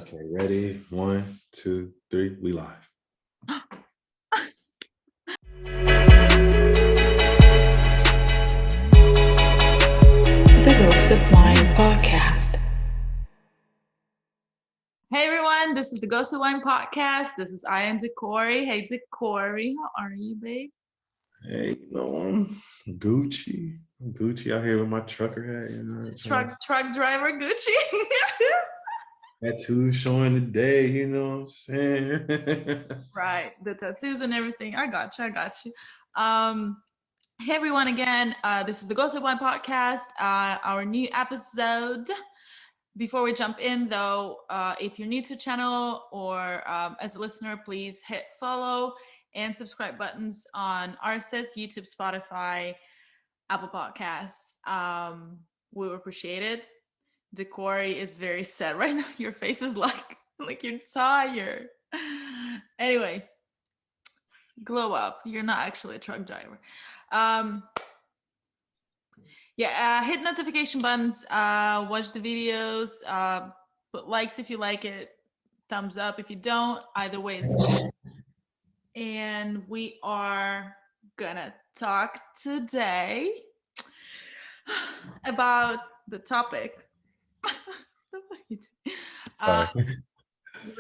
Okay, ready? 1, 2, 3, we live. The Gossip Wine Podcast. Hey everyone, this is the Gossip Wine Podcast. This is I am Decory. Hey Decory, how are you, babe? Hey, I'm Gucci. I'm Gucci out here with my trucker hat, Truck driver Gucci. Tattoos showing the day, you know what I'm saying? Right, the tattoos and everything. I got you. Hey everyone again. This is the Gossip Wine Podcast. Our new episode. Before we jump in, though, if you're new to the channel or as a listener, please hit follow and subscribe buttons on RSS, YouTube, Spotify, Apple Podcasts. We would appreciate it. Decory is very sad right now. Your face is like you're tired. Anyways, glow up. You're not actually a truck driver. Hit notification buttons, watch the videos, put likes if you like it, thumbs up if you don't. Either way is good. And we are gonna talk today about the topic.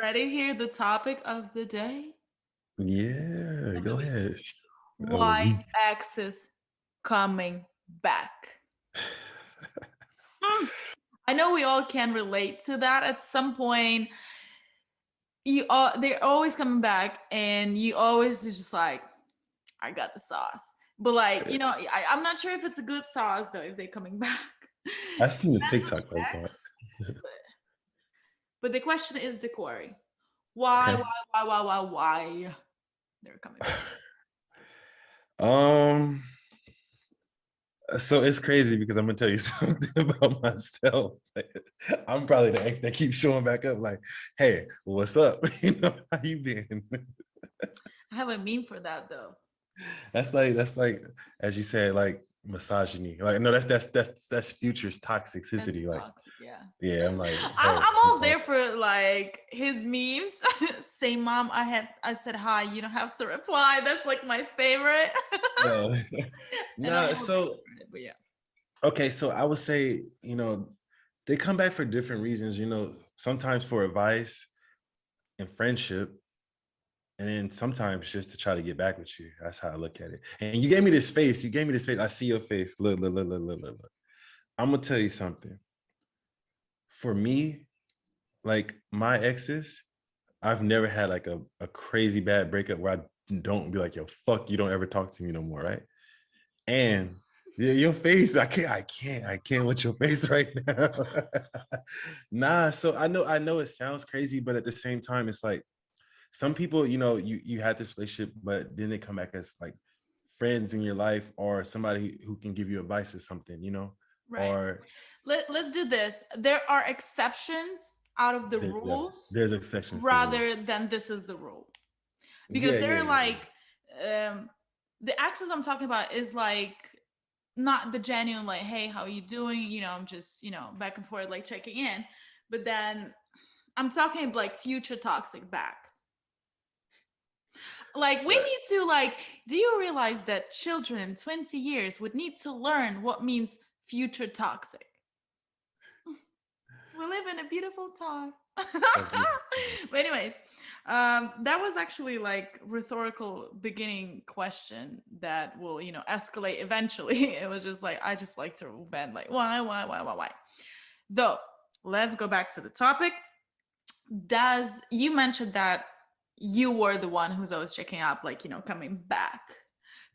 Ready here? The topic of the day? Yeah, go ahead. Why exes coming back? I know we all can relate to that at some point. They're always coming back, and you always is just like, I got the sauce. But like, I'm not sure if it's a good sauce though if they're coming back. I seen the TikTok like that. But the question is, Decory, why they're coming back? So it's crazy because I'm gonna tell you something about myself. Like, I'm probably the ex that keeps showing back up. Like, hey, what's up? How you been? I have a meme for that though. That's like, as you said, like misogyny. Like, no, that's future's toxicity. Like, toxic, yeah, I'm like, hey, I'm all there for like his memes. Say, mom, I said hi. You don't have to reply. That's like my favorite. No, so but yeah. Okay, so I would say, they come back for different reasons, sometimes for advice and friendship, and then sometimes just to try to get back with you. That's how I look at it. And you gave me this face. I see your face. Look. I'm gonna tell you something. For me, like my exes, I've never had like a crazy bad breakup where I don't be like, yo, fuck, you don't ever talk to me no more, right? And yeah, your face, I can't with your face right now. Nah, so I know it sounds crazy, but at the same time, it's like some people, you had this relationship, but then they come back as like friends in your life or somebody who can give you advice or something, Right. Or let's do this. There are exceptions out of the rules. There's exceptions rather than this is the rule. Because they're like the access I'm talking about is like not the genuine like, hey, how are you doing? I'm just, back and forth like checking in. But then I'm talking like future toxic back. Like we need to like, do you realize that children in 20 years would need to learn what means future toxic? We live in a beautiful time. But anyways, that was actually like rhetorical beginning question that will, escalate eventually. It was just like, I just like to vent like, why? Though, let's go back to the topic. You mentioned that you were the one who's always checking up, like, coming back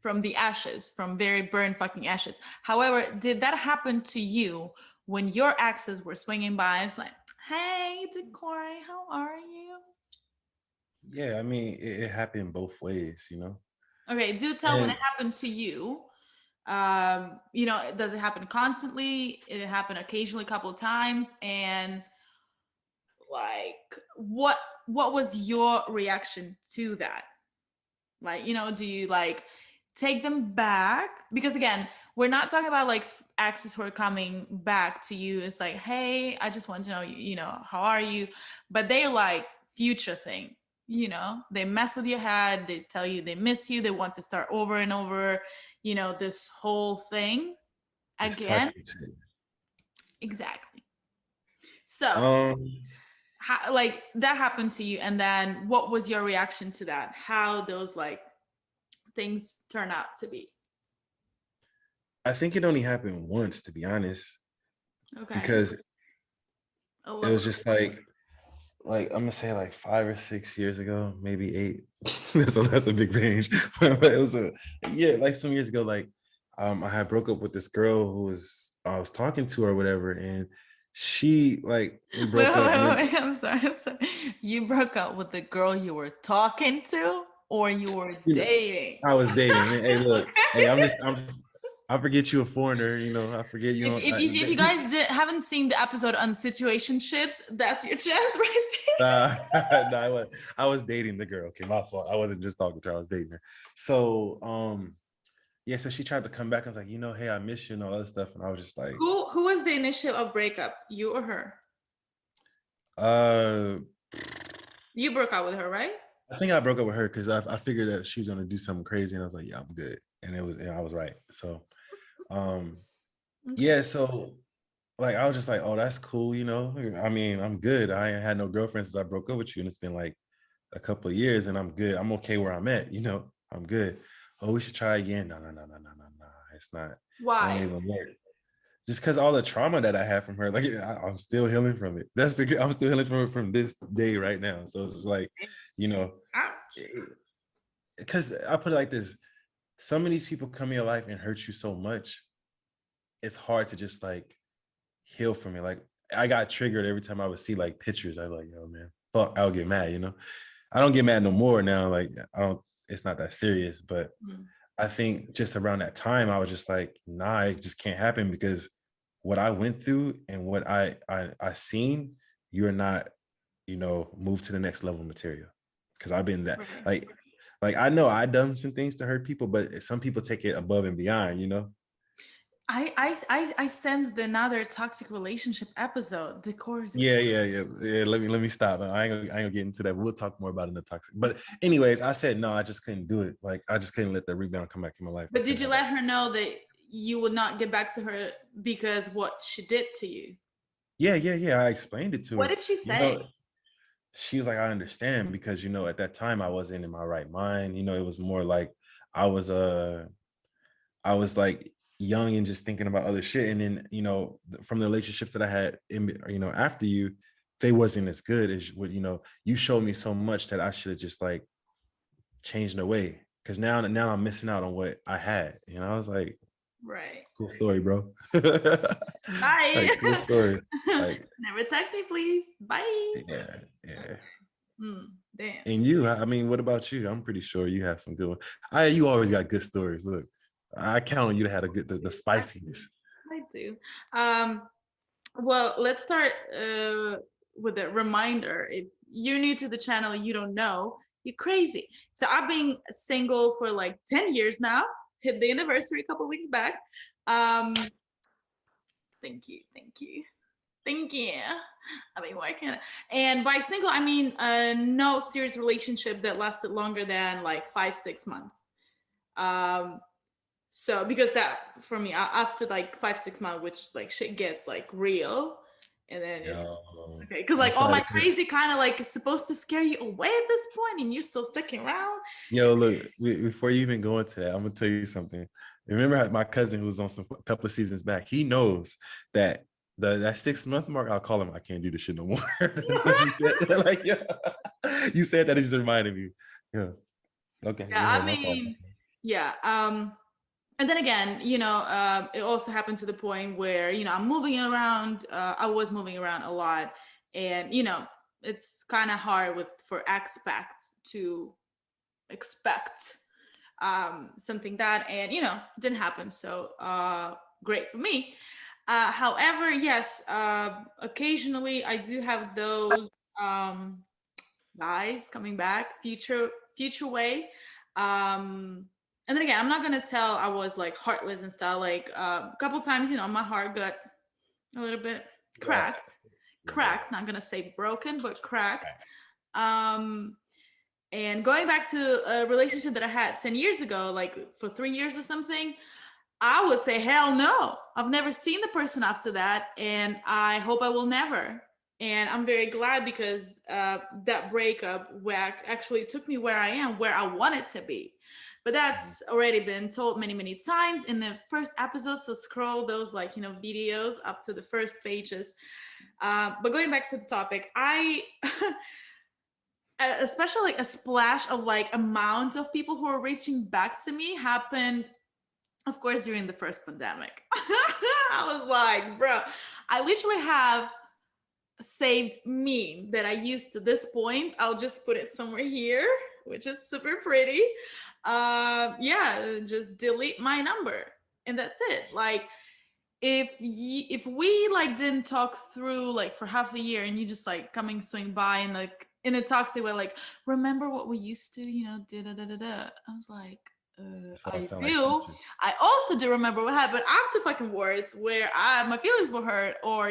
from the ashes, from very burned fucking ashes. However, did that happen to you when your exes were swinging by? It's like, hey, Decory, how are you? Yeah, I mean, it happened both ways, Okay, do tell when it happened to you. Does it happen constantly? It happened occasionally, a couple of times, and like, what was your reaction to that? Like, do you like take them back? Because again, we're not talking about like exes who are coming back to you, it's like, hey, I just want to know, how are you? But they're like future thing, they mess with your head, they tell you they miss you, they want to start over and over, this whole thing It's again. toxic shit. Exactly. So, Um, like that happened to you, and then what was your reaction to that? How those like things turn out to be? I think it only happened once, to be honest, Okay. because it was Elaborate. just like I'm gonna say like 5 or 6 years ago, maybe 8. That's a big range, but it was like some years ago. Like I had broke up with this girl who I was talking to or whatever, and she like we Wait, broke wait, up, and wait, then wait. I'm sorry. You broke up with the girl you were talking to, or you were you know dating? I was dating. Hey, look, hey, Okay. I'm just I forget you a foreigner. I forget you If, don't. if, you, if you guys haven't seen the episode on situationships, that's your chance right Nah, no, I was dating the girl. Okay, my fault. I wasn't just talking to her. I was dating her. So, yeah. So she tried to come back. I was like, hey, I miss you and all that stuff. And I was just there. like, Who was the initial of breakup? You or her? uh, You broke up with her, right? I think I broke up with her because I figured that she was gonna do something crazy, and I was like, yeah, I'm good. And I was right. So, um, Okay. yeah. So like I was just like, oh, that's cool. I mean, I'm good. I ain't had no girlfriend since I broke up with you, and it's been like a couple of years, and I'm good. I'm okay where I'm at. I'm good. Oh, we should try again. No, no, no, no, no, no, no. It's not. It won't Why? even work. Just because all the trauma that I had from her, like I'm still healing from it. I'm still healing from it from this day right now. So it's like, you know, Ouch. because I put it like this: some of these people come in your life and hurt you so much, it's hard to just like heal from it. Like I got triggered every time I would see like pictures. I was like, yo, man, fuck, I would get mad. I don't get mad no more now. Like I don't, it's not that serious. But Mm. I think just around that time, I was just like, nah, it just can't happen because what I went through and what I seen, you're not, move to the next level material. Cause I've been that Right. like I know I done some things to hurt people, but some people take it above and beyond. I sensed another toxic relationship episode. The course is Yeah. Let me stop. I ain't gonna get into that. We'll talk more about it in the toxic. But anyways, I said no. I just couldn't do it. Like I just couldn't let the rebound come back in my life. I But did couldn't you have that. let her know that you would not get back to her because what she did to you? Yeah. I explained it to What her. did she You say? know, she was like, I understand because at that time I wasn't in my right mind. It was more like I was I was like young and just thinking about other shit. And then, from the relationships that I had after you, they wasn't as good as what, you showed me so much that I should have just like changed away. Cause now I'm missing out on what I had. I was like, Right. cool story, bro. Bye. Like cool story. Like, Never text me, please. Bye. yeah. Damn. And you, I mean, what about you? I'm pretty sure you have some good ones. You always got good stories. Look, I count on you to have the spiciness. I do. Um, well, let's start with a reminder. If you're new to the channel, you don't know, you're crazy. So I've been single for like 10 years now. Hit the anniversary a couple weeks back. Um, thank you, thank you, thank you. I've been working. And by single, I mean no serious relationship that lasted longer than like 5-6 months. Um, so because that for me after like 5-6 months, which like shit gets like real, and then it's Yo, okay because I'm like all sorry. my crazy kind of like is supposed to scare you away at this point, and you're still sticking around. Yo, look, before you even go into that, I'm gonna tell you something. Remember my cousin who was on some a couple of seasons back? He knows that that 6 month mark, I'll call him. I can't do this shit no more. You said like, yeah, you said that. It just reminded me. Yeah. Okay. Go Yeah, ahead. I My fault. mean, yeah. And then again, it also happened to the point where I'm moving around. I was moving around a lot, and it's kind of hard for expats to expect something that, and didn't happen. So great for me. However, yes, occasionally I do have those guys coming back, future way. Um, And then again, I'm not gonna tell I was like heartless and stuff. Like a couple times, my heart got a little bit Yeah. cracked. Yeah. Not gonna say broken, but cracked. Um, and going back to a relationship that I had 10 years ago, like for 3 years or something, I would say, hell no. I've never seen the person after that, and I hope I will never. And I'm very glad because that breakup actually took me where I am, where I wanted to be. But Mhm. that's already been told many, many times in the first episode. So scroll those videos up to the first pages. But going back to the topic, I especially like a splash of like amount of people who are reaching back to me happened, of course, during the first pandemic. I was like, bro, I literally have saved meme that I used to this point. I'll just put it somewhere here, which is super pretty. Yeah, just delete my number, and that's it. Like, if we like didn't talk through like for half a year, and you just like coming swing by and like in a toxic way, like, remember what we used to, da da da da da. I was like, This all I sound like do. future. I also do remember what happened after fucking words where my feelings were hurt, or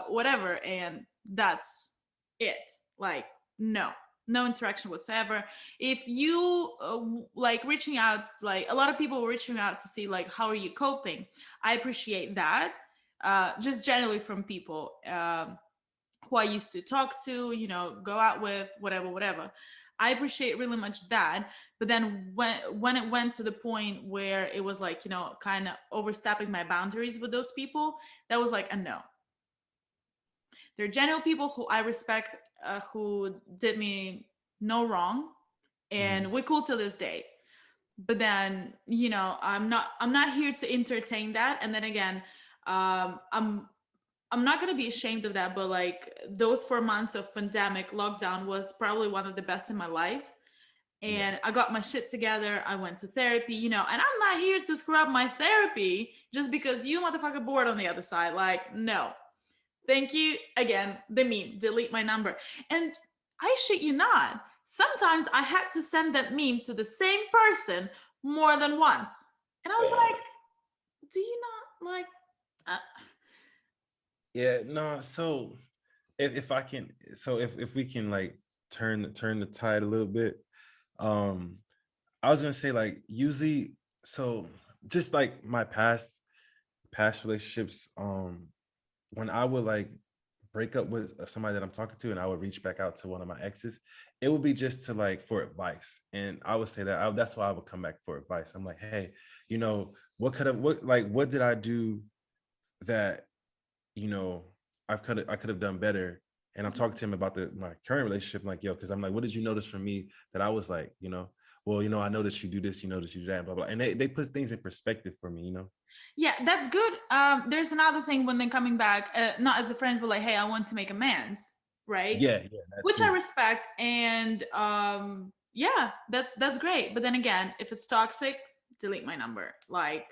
whatever, and that's it. Like, no interaction whatsoever. If you like reaching out, like a lot of people were reaching out to see like how are you coping. I appreciate that, just generally from people who I used to talk to, go out with, whatever. I appreciate really much that. But then when it went to the point where it was like, kind of overstepping my boundaries with those people, that was like a no. They're genuine people who I respect, who did me no wrong, Mhm. and we're cool till this day. But then, I'm not here to entertain that. And then again, I'm not gonna be ashamed of that, but like those 4 months of pandemic lockdown was probably one of the best in my life. Yeah. And I got my shit together. I went to therapy, and I'm not here to screw up my therapy just because you motherfucker bored on the other side. Like, no. Thank you. Again, the meme, delete my number. And I shit you not. Sometimes I had to send that meme to the same person more than once. And I was like, do you not like uh, Yeah, no, so if I can, so if we can like turn the tide a little bit, um I was gonna say like usually, so just like my past relationships, when I would like break up with somebody that I'm talking to and I would reach back out to one of my exes, it would be just to like for advice. And I would say that that's why I would come back for advice. I'm like, hey, what did I do that, you know, I could have done better. And I'm talking to him about my current relationship. I'm like, yo, because I'm like, what did you notice from me that I was like, well, I know that you do this, you know that you do that, blah blah. And they put things in perspective for me. yeah, that's good. There's another thing when they're coming back, not as a friend, but like, hey, I want to make amends, right? Yeah, that Which I too. respect, and yeah, that's great. But then again, if it's toxic, delete my number. Like,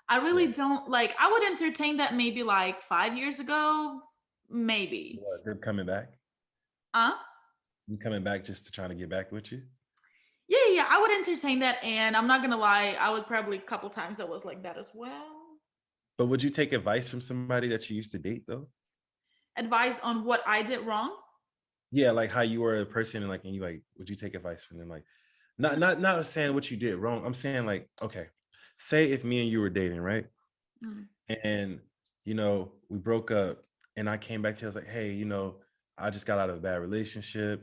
I really Yeah. don't like. I would entertain that maybe like 5 years ago, maybe. What, they're coming back? Huh? I'm coming back just to try to get back with you. Yeah, I would entertain that, and I'm not gonna lie, I would probably a couple times I was like that as well. But would you take advice from somebody that you used to date though? Advice on what I did wrong. Yeah, like how you were a person and you like, would you take advice from them? Like, not saying what you did wrong. I'm saying like, okay, say if me and you were dating, right? Mm. And we broke up and I came back to you, I was like, hey, I just got out of a bad relationship,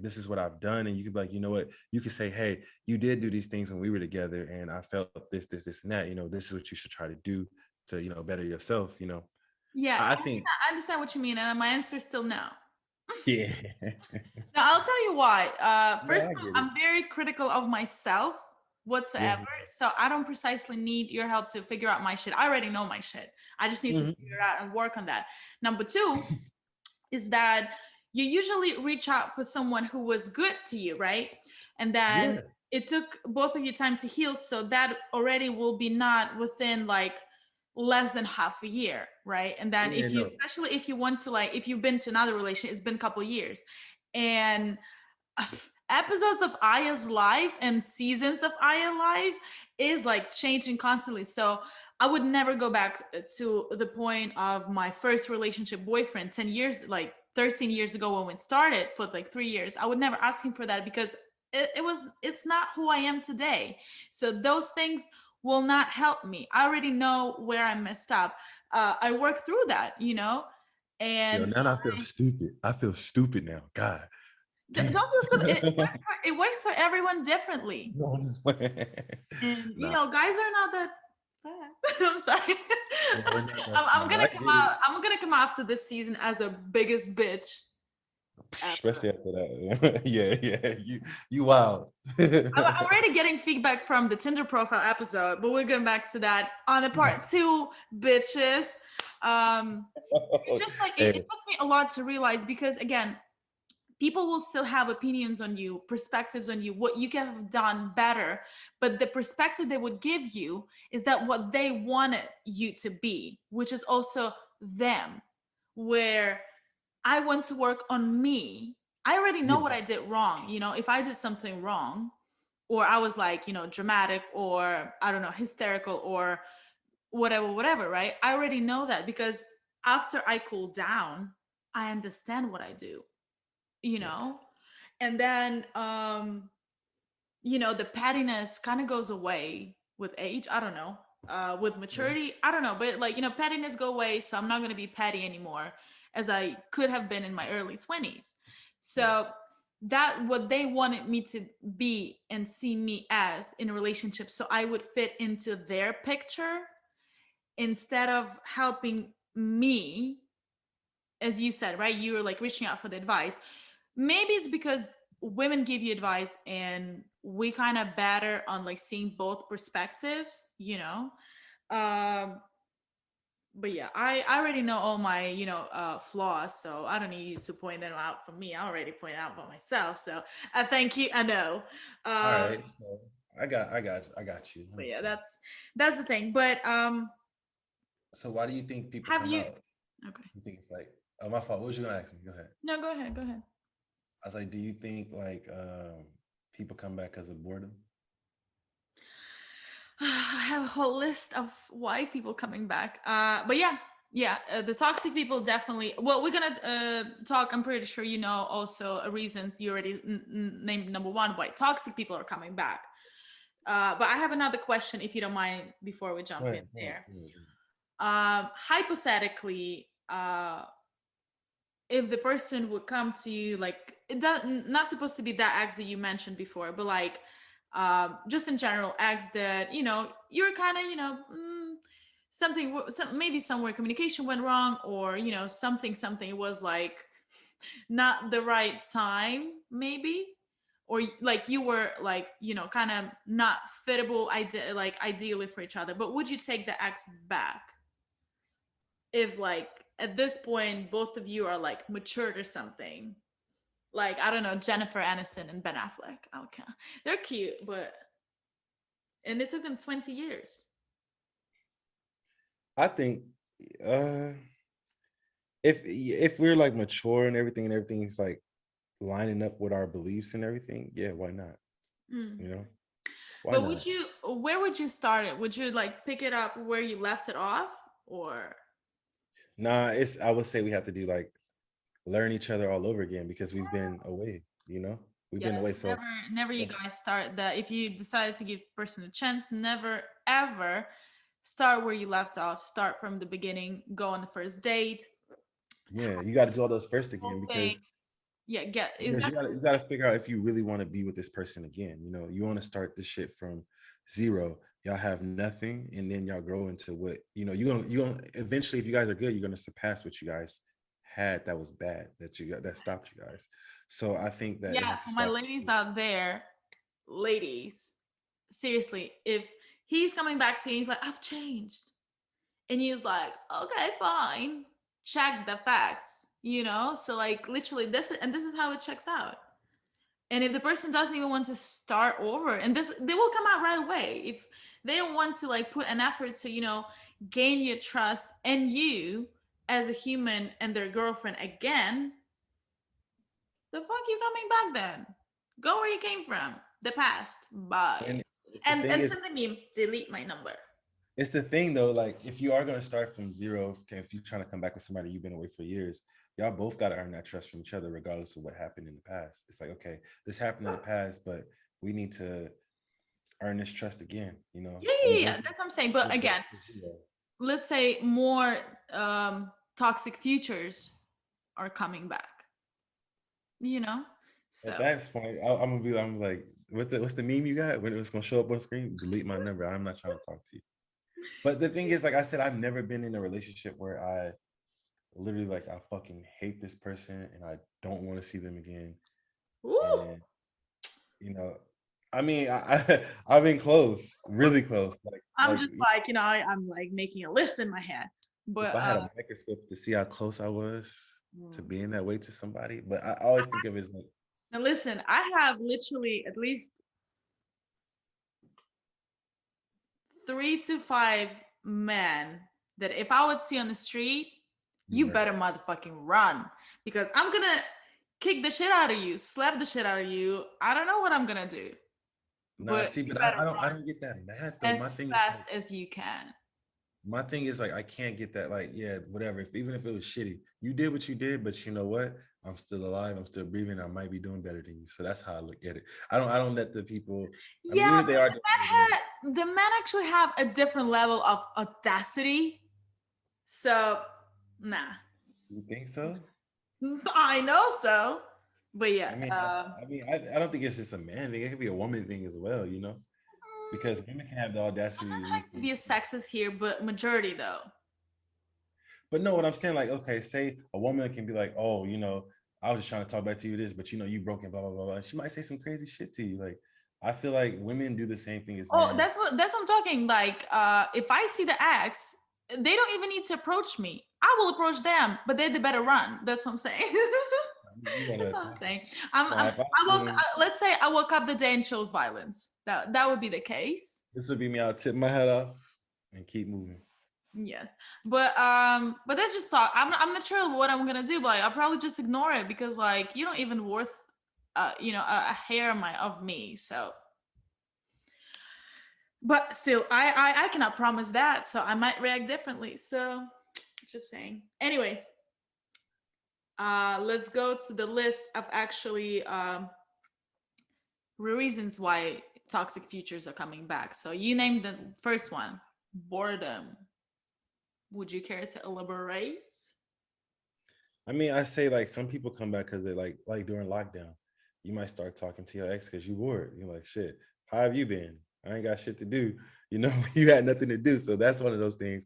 this is what I've done. And you could be like, you know what, you could say, hey, you did do these things when we were together and I felt this and that, this is what you should try to do to better yourself. Yeah, I think. I understand what you mean, and my answer is still no. Yeah. Now, I'll tell you why. No, First, I get it. I'm very critical of myself Yeah. whatsoever. So I don't precisely need your help to figure out my shit. I already know my shit. I just need to Mhm. figure it out and work on that. Number two is that you usually reach out for someone who was good to you, right? And then Yeah. it took both of you time to heal. So that already will be not within like less than half a year, right? And then Yeah, if you, no. especially if you want to like, if you've been to another relation, it's been a couple of years. And episodes of Aya's life and seasons of Aya's life is like changing constantly. So I would never go back to the point of my first relationship boyfriend 10 years, like 13 years ago when we started for like 3 years. I would never ask him for that because it's not who I am today. So those things will not help me. I already know where I messed up. I work through that, you know, Yo, and now I feel stupid. I feel stupid now. God don't damn. feel so. It works for everyone differently. No, I'm just playing. And you Nah, know, guys are not that bad. I'm sorry. no, we're not that I'm smart. gonna I come get it. out. I'm gonna come after this season as a biggest bitch ever. Especially after that. Yeah, yeah. You wild. I'm already getting feedback from the Tinder profile episode, but we're going back to that on a part two, bitches. Um, it just like it Hey, took me a lot to realize because again, people will still have opinions on you, perspectives on you, what you could have done better. But the perspective they would give you is that what they wanted you to be, which is also them, where I want to work on me. I already know what yes. I did wrong. You know, if I did something wrong, or I was like, you know, dramatic or I don't know, hysterical or whatever, whatever, right? I already know that because after I cool down, I understand what I do, you Yeah. know? And then you know, the pettiness kind of goes away with age. I don't know. With Yeah. maturity, I don't know, but like, you know, pettiness go away, so I'm not going to be petty anymore as I could have been in my early 20s. Yeah. So that what they wanted me to be and see me as in a relationship so I would fit into their picture instead of helping me, as you said, right? You were like reaching out for the advice. Maybe it's because women give you advice and we kind of better on like seeing both perspectives, you know. um but yeah, I already know all my, you know, flaws, so I don't need you to point them out for me. I already point out by myself, so I thank you. I know. All um right. So I got you. Let me but yeah, see. that's the thing. But So why do you think people have come you out? okay, You think it's like, oh, my fault. What was you gonna ask me? Go ahead. no, go ahead, go ahead. I was like, do you think like people come back because of boredom? I have a whole list of why people coming back. But yeah, yeah, the toxic people definitely. Well, we're gonna talk. I'm pretty sure you know also reasons. You already named number one why toxic people are coming back. But I have another question, if you don't mind, before we Go jump in ahead. Go ahead, there. go ahead. Hypothetically, if the person would come to you, like it does not supposed to be that ex that you mentioned before, but like just in general ex that, you know, you're kind of, you know, maybe somewhere communication went wrong, or you know, something was like not the right time maybe, or like you were like, you know, kind of not fittable like ideally for each other, but would you take the ex back if like at this point both of you are like matured or something? Like, I don't know, Jennifer Aniston and Ben Affleck. Okay, they're cute, but and it took them 20 years. I think uh if we're like mature and everything's like lining up with our beliefs and everything, yeah, why not? Mm. You know, why But would not? you, where would you start it? Would you like pick it up where you left it off, or Nah, it's I would say we have to do like learn each other all over again because we've been away, you know? We've been away. yes, So never you guys start that. If you decided to give person a chance, never ever start where you left off. Start from the beginning, go on the first date, yeah, you got to do all those first again whole thing. Yeah, get is that you gotta figure out if you really want to be with this person again. You know, you want to start this shit from zero. Y'all have nothing, and then y'all grow into what you know. You gonna eventually, if you guys are good, you're gonna surpass what you guys had that was bad that you got that stopped you guys. So I think that it yeah, has to for my start. ladies out there, ladies, seriously, if he's coming back to you, he's like, I've changed. And he's like, okay, fine. Check the facts, you know? So like literally this is how it checks out. And if the person doesn't even want to start over, and this they will come out right away. If they don't want to like put an effort to, you know, gain your trust and you as a human and their girlfriend again, the fuck you coming back then? Go where you came from. The past. Bye. And it's the thing And is, send me delete my number. it's the thing though, like if you are gonna start from zero, okay, if you're trying to come back with somebody you've been away for years, y'all both gotta earn that trust from each other, regardless of what happened in the past. It's like, okay, this happened in the past, but we need to earn this trust again, you know? Yeah, And yeah, it yeah. doesn't That's what I'm saying. But just go again, from zero. let's say more toxic futures are coming back. You know? At So that point, I'm like, what's the meme you got when it was gonna show up on screen? Delete my number. I'm not trying to talk to you. But the thing is, like I said, I've never been in a relationship where I literally like I fucking hate this person and I don't want to see them again. Ooh, And you know, I mean, I've been close, really close. I'm Like just like, I'm like making a list in my head. if But I had a microscope to see how close I was to mm. being that way to somebody, but I always think of it as like, Now listen, I have literally at least 3 to 5 men that if I would see on the street, you you run. better motherfucking run because I'm gonna kick the shit out of you, slap the shit out of you. I don't know what I'm gonna do, Nah, but see, you but better I run don't get that mad though. as fast as you can. My thing is like I can't get that like yeah whatever if even if it was shitty you did what you did but you know what I'm still alive, I'm still breathing, I might be doing better than you, so that's how I look at it. I don't let the people, I mean Yeah, even if they but are doing better than me. the men actually have a different level of audacity. So, nah, You think so? I know so. But yeah, I mean I don't think it's just a man thing, it could be a woman thing as well, you know, because women can have the I'm audacity not to trying just to be a sexist here, but majority though. but no, what I'm saying, like, okay, say a woman can be like, oh, you know, I was just trying to talk back to you this, but you know, you broke it, blah, blah, blah, blah. She might say some crazy shit to you. Like, I feel like women do the same thing as Oh, men. that's what I'm talking. Like, if I see the ex, they don't even need to approach me. I will approach them, but they better run. That's what I'm saying. You want That's to, what I'm saying. nah, if I I see woke. them, Let's say I woke up the day and chose violence. That would be the case. this would be me. I'll tip my head off and keep moving. Yes, but that's just talk. I'm not sure what I'm gonna do, but like, I'll probably just ignore it because like you don't even worth, a hair of me. So, but still, I cannot promise that. So I might react differently. So, just saying. Anyways, let's go to the list of actually reasons why toxic futures are coming back. So you named the first one, boredom. Would you care to elaborate? I mean, I say like some people come back because they like during lockdown, you might start talking to your ex because you bored. You're like, shit, how have you been? I ain't got shit to do. You know, you had nothing to do. So that's one of those things.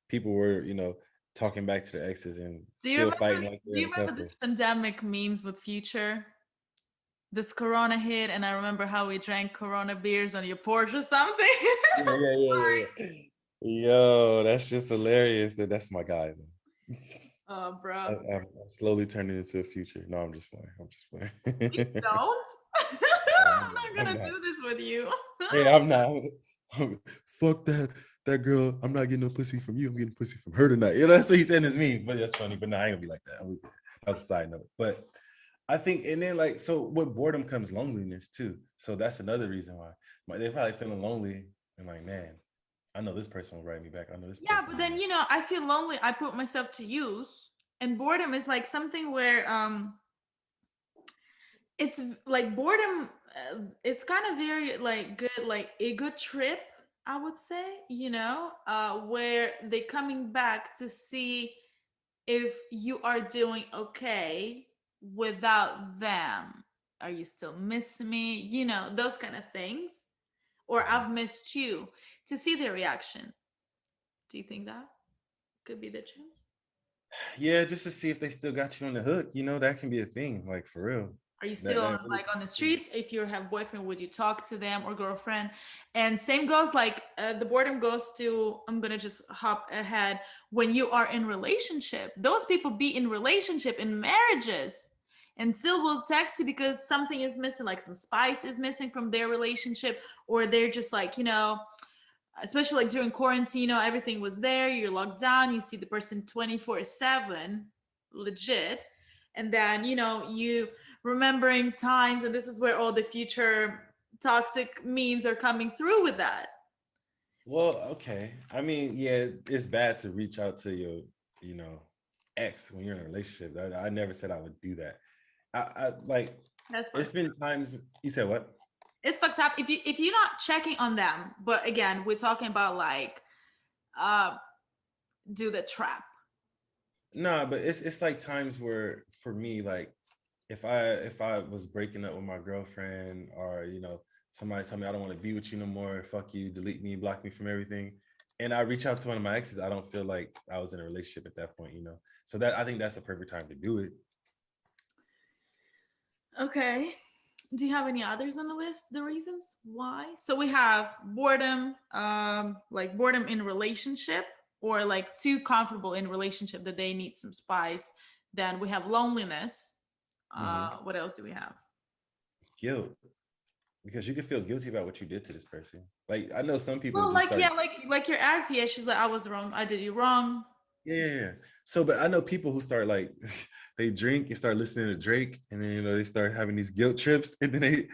People were, you know, talking back to their exes and Do you still remember? fighting like Do they're you a remember couple. this pandemic memes with Future? This Corona hit, and I remember how we drank Corona beers on your porch or something. Yeah. Yo, that's just hilarious. That's my guy. Man. Oh, bro, I'm slowly turning into a future. No, I'm just playing. I'm just please playing. don't. I'm I'm not. not I'm gonna not. do this with you. Hey, I'm not. Fuck that girl. I'm not getting no pussy from you. I'm getting pussy from her tonight. You know, that's what he said in his meme. But that's funny. But no, I ain't gonna be like that. That's a side note. But I think, and then like, so with boredom comes loneliness too. So that's another reason why. They're probably feeling lonely and like, man, I know this person will write me back. I know this Yeah, person but will do then this. I feel lonely. I put myself to use, and boredom is like something where it's like boredom. It's kind of very like good, like a good trip. I would say, where they coming back to see if you are doing okay without them. Are you still missing me? Those kind of things. Or I've missed you, to see their reaction. Do you think that could be the chance? Yeah, just to see if they still got you on the hook. You know, that can be a thing. Like for real. Are you That still that really like on the can be a thing. streets? If you have boyfriend, would you talk to them or girlfriend? And same goes like the boredom goes to, I'm gonna just hop ahead. When you are in relationship, those people be in relationship in marriages and still will text you because something is missing, like some spice is missing from their relationship, or they're just like, especially like during quarantine, everything was there, you're locked down, you see the person 24/7, legit. And then, you remembering times, and this is where all the future toxic memes are coming through with that. Well, okay. I mean, yeah, it's bad to reach out to your, you know, ex when you're in a relationship. I never said I would do that. I like. That's It's fucked up. been times. You said what? It's fucked up if you're not checking on them. But again, we're talking about like uh do the trap. Nah, but it's like times where for me, like if I was breaking up with my girlfriend, or somebody tell me I don't want to be with you no more, fuck you, delete me, block me from everything, and I reach out to one of my exes, I don't feel like I was in a relationship at that point. So that I think that's the perfect time to do it. Okay. Do you have any others on the list? The reasons why? So we have boredom, like boredom in relationship, or like too comfortable in relationship that they need some spice. Then we have loneliness. Hmm. What else do we have? Guilt, because you can feel guilty about what you did to this person. Like I know some people Well, just like start. yeah, like your ex, yeah, she's like, I was wrong, I did you wrong. Yeah. So, but I know people who start like they drink and start listening to Drake, and then they start having these guilt trips, and then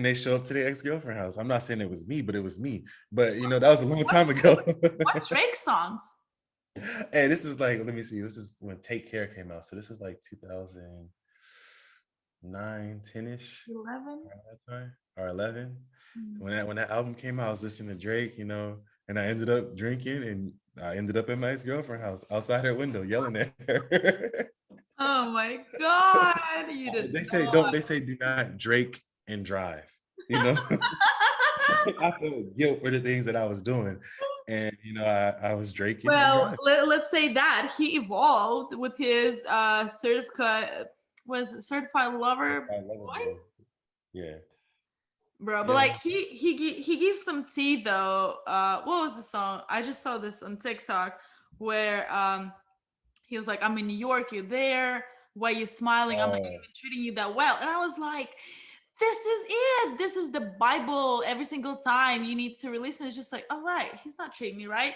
they show up to their ex girlfriend house. I'm not saying it was me, but it was me. But that was a long What time ago. what Drake songs? Hey, this is like, let me see. This is when Take Care came out, so this is like 2009, 10ish, 11. around that time, or 11. Mm. When that album came out, I was listening to Drake, and I ended up drinking, and I ended up at my ex-girlfriend's house outside her window yelling at her. Oh my god, you did They say do not Drake and drive. You know, I felt guilt for the things that I was doing, and I was drinking and Well, driving. let's say that he evolved with his certificate, was it certified lover I love it, boy, boy. Yeah, bro. But yeah. like he gives some tea though. What was the song? I just saw this on TikTok where he was like, "I'm in New York, you're there. Why you smiling? I'm not Oh, even treating you that well." And I was like, "This is it. This is the Bible. Every single time you need to release it, it's just like, all right, he's not treating me right.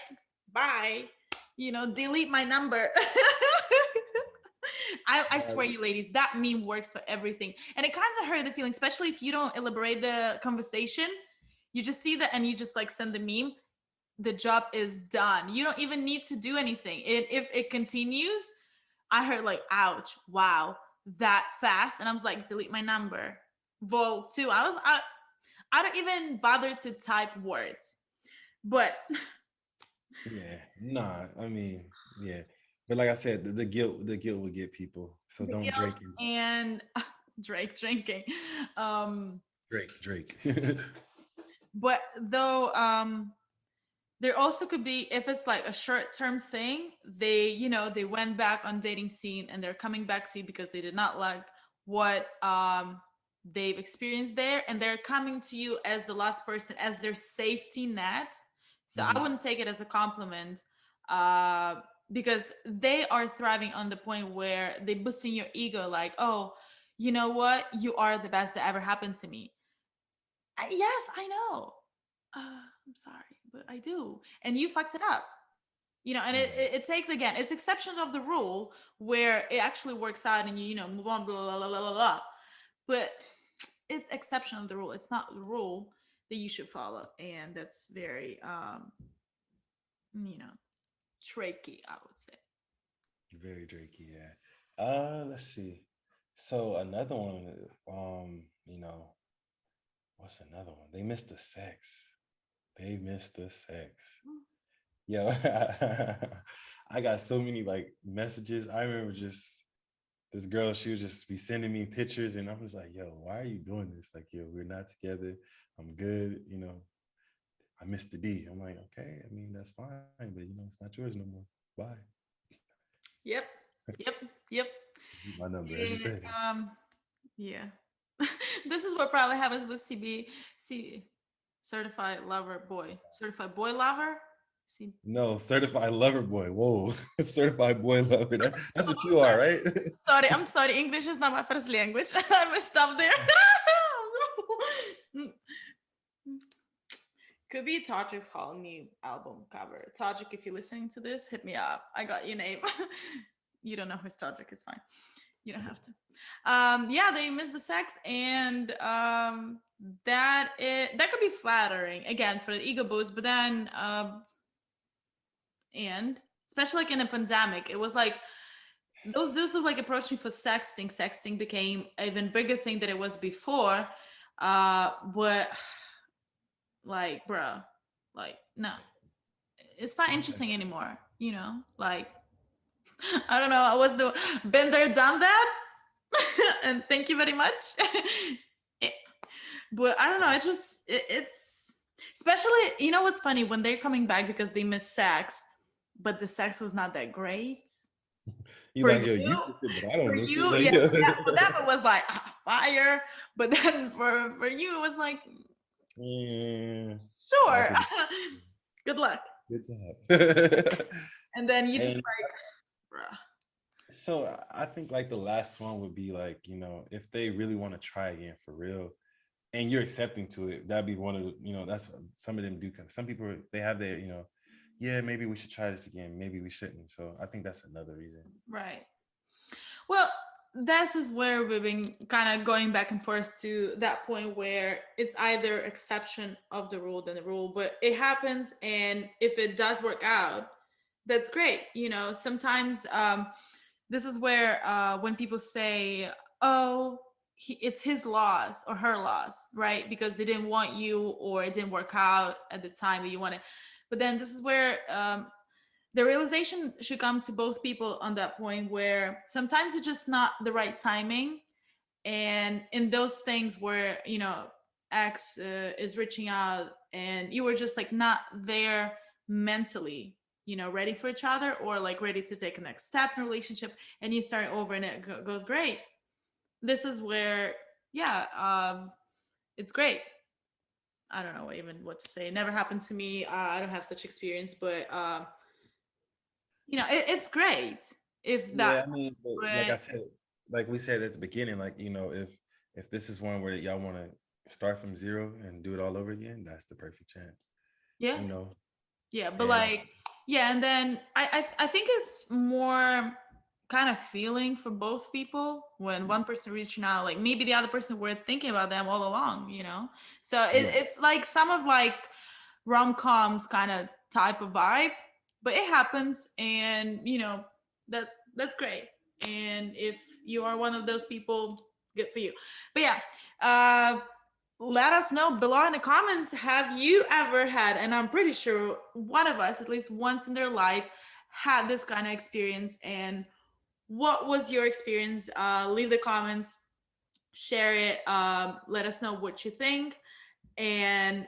Bye. Delete my number." I swear you ladies, that meme works for everything. And it kind of hurt the feeling, especially if you don't elaborate the conversation. You just see that and you just like send the meme. The job is done. You don't even need to do anything. If it continues, I heard like, ouch, wow, that fast. And I was like, delete my number. Vote too. I don't even bother to type words. But yeah. Nah, I mean, yeah. But like I said, the guilt would get people. So the don't guilt Drake and and Drake drinking. Um, Drake. but though there also could be, if it's like a short-term thing, they went back on dating scene and they're coming back to you because they did not like what they've experienced there, and they're coming to you as the last person, as their safety net. So I Mhm. wouldn't take it as a compliment, uh because they are thriving on the point where they boosting your ego, like, oh, you know what, you are the best that ever happened to me. Yes, I know. I'm sorry, but I do. And you fucked it up. And it, Yeah. it, it takes, again, it's exceptions of the rule where it actually works out and you move on, blah, blah, blah, blah, blah, blah. But it's exception of the rule. It's not the rule that you should follow. And that's very, you know, tricky, I would say. Very Drakey, yeah. Let's see. So another one, what's another one? They missed the sex. They missed the sex. Yo, I got so many like messages. I remember just this girl, she would just be sending me pictures, and I was like, yo, why are you doing this? Like, yo, we're not together. I'm good. I missed the D. I'm like, okay, I mean, that's fine, but it's not yours no more. Bye. Yep. Yep. Yep. My number, as you And, said. yeah. This is what probably happens with certified lover boy, certified boy lover. See, No, certified lover boy. Whoa, certified boy lover. That's what you are, right? sorry, I'm sorry. English is not my first language. I messed up there. Could be Tajik's Call Me album cover. Tajik, if you're listening to this, hit me up. I got your name. You don't know who's Tajik, it's fine. You don't have to. Yeah, they miss the sex, and that could be flattering again for the ego boost, but then and especially like in a pandemic, it was like those dudes who like approached me for sexting. Sexting became an even bigger thing than it was before. But like, bruh, like, no, it's not interesting anymore. You know, like, I don't know. I was the been there, done that, and thank you very much. It- but I don't know. It's especially, you know what's funny, when they're coming back because they miss sex, but the sex was not that great You for like, yo, you you. miss it, but I don't For miss it. you, Like, yeah, yo. for them it was like fire, but then for you it was like, Yeah, I sure, could, good luck. good job. And then you just And like, bruh. so I think like the last one would be like, if they really want to try again for real and you're accepting to it, that'd be one of the, that's some of them do kind of, some people they have their, yeah, maybe we should try this again, maybe we shouldn't. So I think that's another reason. Right. Well, this is where we've been kind of going back and forth to that point where it's either exception of the rule than the rule, but it happens, and if it does work out, that's great. You know, sometimes this is where when people say, "Oh, it's his loss or her loss," right? Because they didn't want you, or it didn't work out at the time that you wanted. But then this is where the realization should come to both people on that point, where sometimes it's just not the right timing. And in those things where, X is reaching out and you were just like not there mentally, ready for each other, or like ready to take a next step in a relationship, and you start over and it goes great. This is where, yeah, it's great. I don't know even what to say. It never happened to me. I don't have such experience, but it's great if that Yeah, I mean, but like I would. said, like we said at the beginning, like, if this is one where y'all want to start from zero and do it all over again, that's the perfect chance, Yeah, you know. yeah, but And like, yeah, and then I think it's more kind of feeling for both people when one person reaching out, like maybe the other person were thinking about them all along, so yeah, it's like some of like rom-coms kind of type of vibe, but it happens, and that's great. And if you are one of those people, good for you. But yeah, let us know below in the comments, have you ever had, and I'm pretty sure one of us at least once in their life had this kind of experience, and what was your experience? Leave the comments, share it, let us know what you think. And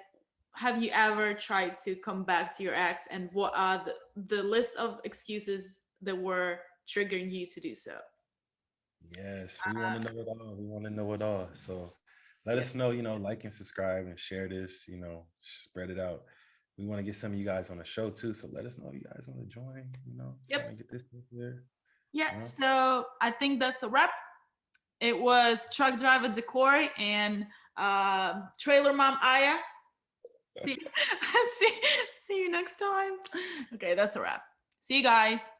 have you ever tried to come back to your ex, and what are the list of excuses that were triggering you to do so? yes, we want to know it all. We want to know it all. So let Yep. us know, like and subscribe and share this, spread it out. We want to get some of you guys on the show too. So let us know if you guys want to join, trying to Yep. get this stuff there. Yeah. You know? So I think that's a wrap. It was truck driver Decoy and trailer mom Aya. See, see, see you next time. Okay, that's a wrap. See you guys.